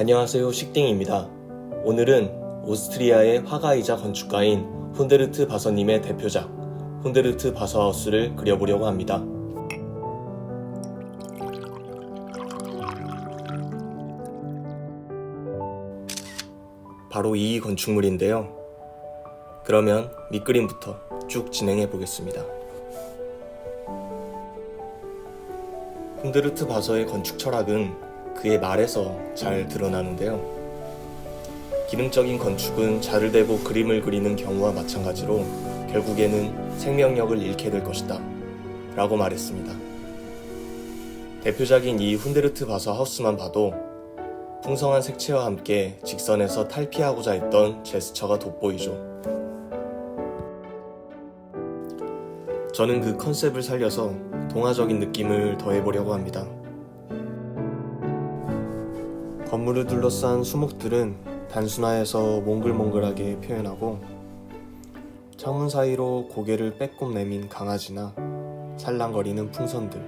안녕하세요, 식딩입니다. 오늘은 오스트리아의 화가이자 건축가인 훈데르트 바서님의 대표작 훈데르트 바서하우스를 그려보려고 합니다. 바로 이 건축물인데요. 그러면 밑그림부터 쭉 진행해 보겠습니다. 훈데르트 바서의 건축 철학은 그의 말에서 잘 드러나는데요. 기능적인 건축은 자를 대고 그림을 그리는 경우와 마찬가지로 결국에는 생명력을 잃게 될 것이다 라고 말했습니다. 대표작인 이 훈데르트 바서 하우스만 봐도 풍성한 색채와 함께 직선에서 탈피하고자 했던 제스처가 돋보이죠. 저는 그 컨셉을 살려서 동화적인 느낌을 더해보려고 합니다. 건물을 둘러싼 수목들은 단순화해서 몽글몽글하게 표현하고 창문 사이로 고개를 빼꼼 내민 강아지나 살랑거리는 풍선들,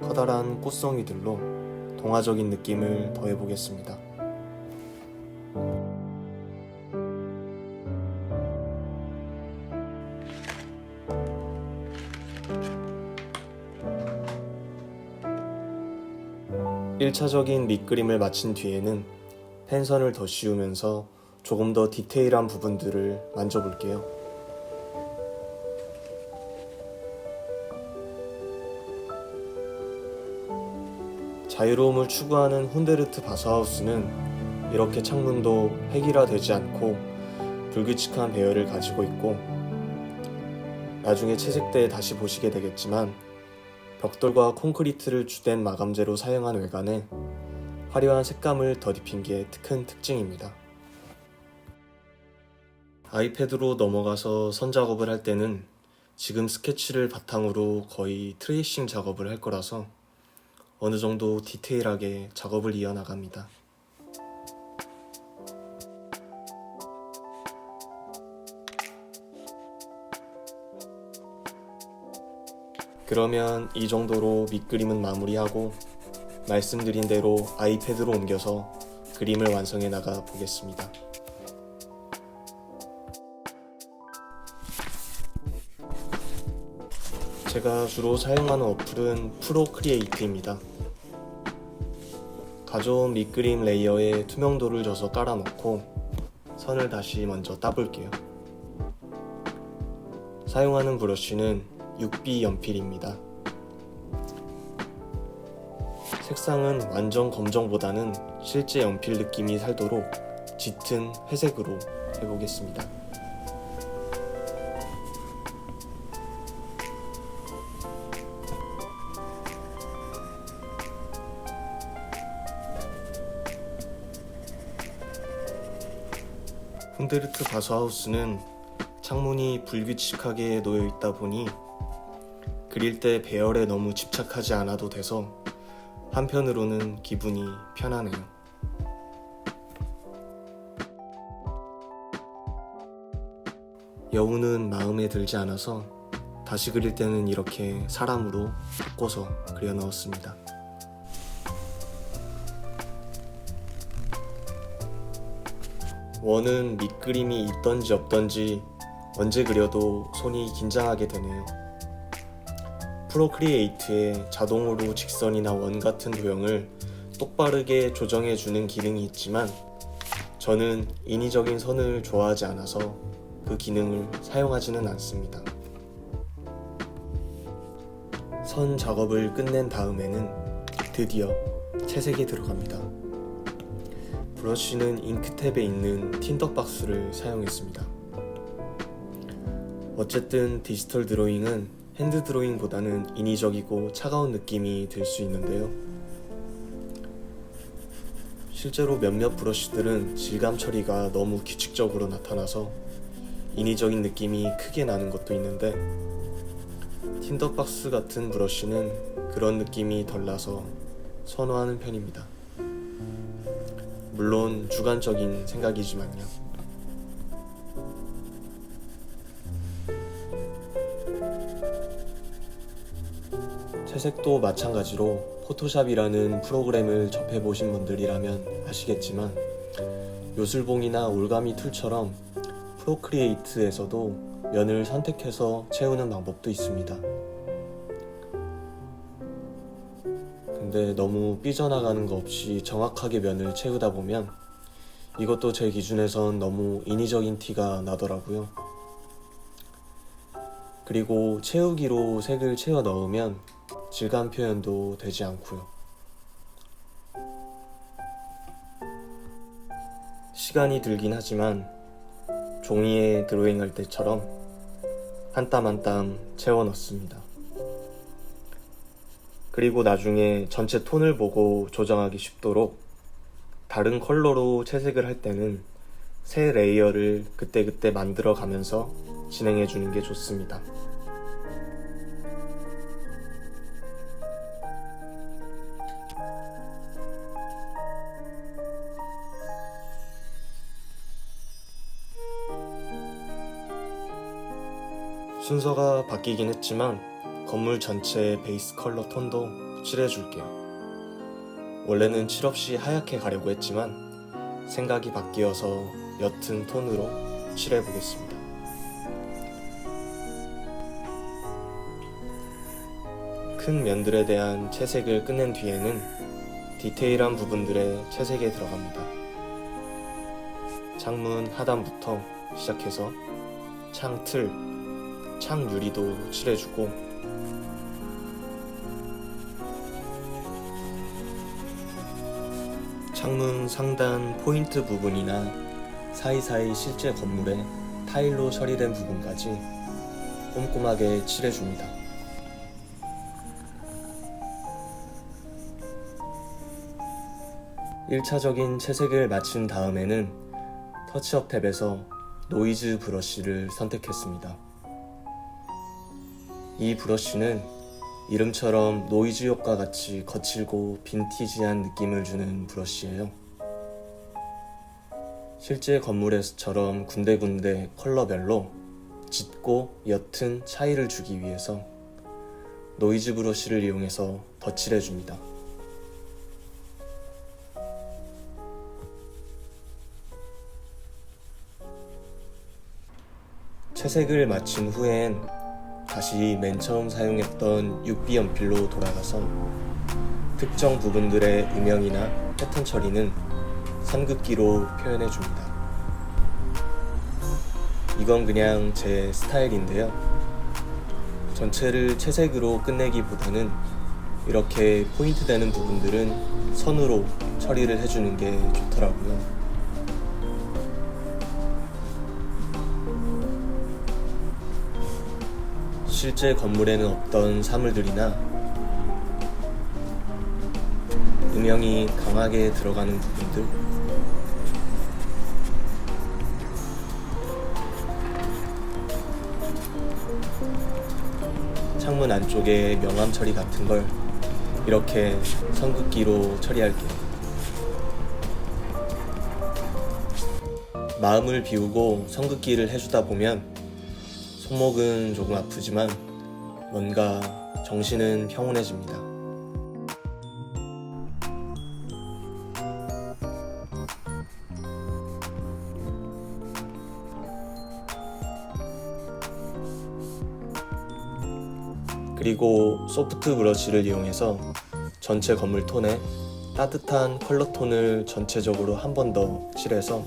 커다란 꽃송이들로 동화적인 느낌을 더해보겠습니다. (1차적인) 밑그림을 마친 뒤에는 펜선을 더 씌우면서 조금 더 디테일한 부분들을 만져볼게요. 자유로움을 추구하는 훈데르트 바서하우스는 이렇게 창문도 획일화되지 않고 불규칙한 배열을 가지고 있고, 나중에 채색 때 다시 보시게 되겠지만 벽돌과 콘크리트를 주된 마감재로 사용한 외관에 화려한 색감을 덧입힌 게 큰 특징입니다. 아이패드로 넘어가서 선 작업을 할 때는 지금 스케치를 바탕으로 거의 트레이싱 작업을 할 거라서 어느 정도 디테일하게 작업을 이어나갑니다. 그러면 이 정도로 밑그림은 마무리하고 말씀드린 대로 아이패드로 옮겨서 그림을 완성해 나가 보겠습니다. 제가 주로 사용하는 어플은 프로크리에이트입니다. 가져온 밑그림 레이어에 투명도를 줘서 깔아놓고 선을 다시 먼저 따볼게요. 사용하는 브러쉬는 6B 연필입니다. 색상은 완전 검정보다는 실제 연필 느낌이 살도록 짙은 회색으로 해보겠습니다. 훈데르트 바서하우스는 창문이 불규칙하게 놓여 있다 보니 그릴 때 배열에 너무 집착하지 않아도 돼서 한편으로는 기분이 편하네요. 여우는 마음에 들지 않아서 다시 그릴 때는 이렇게 사람으로 바꿔서 그려 넣었습니다. 원은 밑그림이 있던지 없던지 언제 그려도 손이 긴장하게 되네요. 프로크리에이트에 자동으로 직선이나 원 같은 도형을 똑바르게 조정해주는 기능이 있지만 저는 인위적인 선을 좋아하지 않아서 그 기능을 사용하지는 않습니다. 선 작업을 끝낸 다음에는 드디어 채색에 들어갑니다. 브러쉬는 잉크탭에 있는 틴더박스를 사용했습니다. 어쨌든 디지털 드로잉은 핸드 드로잉보다는 인위적이고 차가운 느낌이 들 수 있는데요. 실제로 몇몇 브러쉬들은 질감 처리가 너무 규칙적으로 나타나서 인위적인 느낌이 크게 나는 것도 있는데 틴더박스 같은 브러쉬는 그런 느낌이 덜 나서 선호하는 편입니다. 물론 주관적인 생각이지만요. 채색도 마찬가지로 포토샵이라는 프로그램을 접해보신 분들이라면 아시겠지만 요술봉이나 올가미 툴처럼 프로크리에이트에서도 면을 선택해서 채우는 방법도 있습니다. 근데 너무 삐져나가는 거 없이 정확하게 면을 채우다 보면 이것도 제 기준에선 너무 인위적인 티가 나더라고요. 그리고 채우기로 색을 채워 넣으면 질감 표현도 되지 않고요. 시간이 들긴 하지만 종이에 드로잉할 때처럼 한 땀 한 땀 채워 넣습니다. 그리고 나중에 전체 톤을 보고 조정하기 쉽도록 다른 컬러로 채색을 할 때는 새 레이어를 그때그때 만들어 가면서 진행해 주는 게 좋습니다. 순서가 바뀌긴 했지만 건물 전체의 베이스 컬러 톤도 칠해줄게요. 원래는 칠 없이 하얗게 가려고 했지만 생각이 바뀌어서 옅은 톤으로 칠해보겠습니다. 큰 면들에 대한 채색을 끝낸 뒤에는 디테일한 부분들의 채색에 들어갑니다. 창문 하단부터 시작해서 창틀, 창 유리도 칠해주고 창문 상단 포인트 부분이나 사이사이 실제 건물에 타일로 처리된 부분까지 꼼꼼하게 칠해줍니다. 일차적인 채색을 마친 다음에는 터치업 탭에서 노이즈 브러쉬를 선택했습니다. 이 브러쉬는 이름처럼 노이즈 효과 같이 거칠고 빈티지한 느낌을 주는 브러쉬예요. 실제 건물에서처럼 군데군데 컬러별로 짙고 옅은 차이를 주기 위해서 노이즈 브러쉬를 이용해서 덧칠해줍니다. 채색을 마친 후엔 다시 맨 처음 사용했던 6B 연필로 돌아가서 특정 부분들의 음영이나 패턴 처리는 선긋기로 표현해줍니다. 이건 그냥 제 스타일인데요. 전체를 채색으로 끝내기보다는 이렇게 포인트 되는 부분들은 선으로 처리를 해주는 게 좋더라고요. 실제 건물에는 없던 사물들이나 음영이 강하게 들어가는 부분들, 창문 안쪽에 명암 처리 같은 걸 이렇게 선긋기로 처리할게요. 마음을 비우고 선긋기를 해주다 보면 손목은 조금 아프지만 뭔가 정신은 평온해집니다. 그리고 소프트 브러쉬를 이용해서 전체 건물 톤에 따뜻한 컬러 톤을 전체적으로 한 번 더 칠해서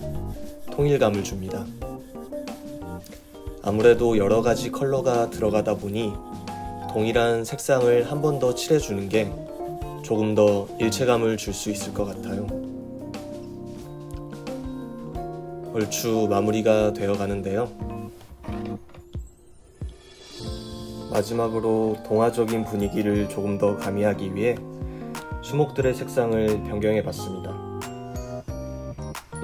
통일감을 줍니다. 아무래도 여러 가지 컬러가 들어가다 보니 동일한 색상을 한 번 더 칠해주는 게 조금 더 일체감을 줄 수 있을 것 같아요. 얼추 마무리가 되어 가는데요. 마지막으로 동화적인 분위기를 조금 더 가미하기 위해 수목들의 색상을 변경해 봤습니다.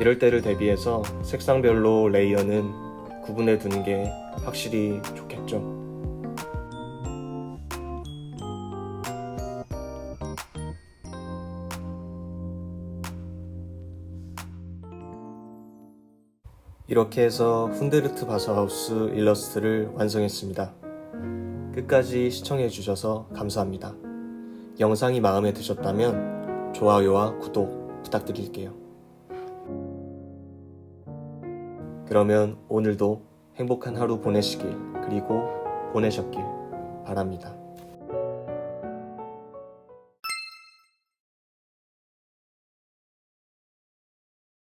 이럴 때를 대비해서 색상별로 레이어는 구분해 두는 게 확실히 좋겠죠. 이렇게 해서 훈데르트 바서하우스 일러스트를 완성했습니다. 끝까지 시청해 주셔서 감사합니다. 영상이 마음에 드셨다면 좋아요와 구독 부탁드릴게요. 그러면 오늘도 행복한 하루 보내시길, 그리고 보내셨길 바랍니다.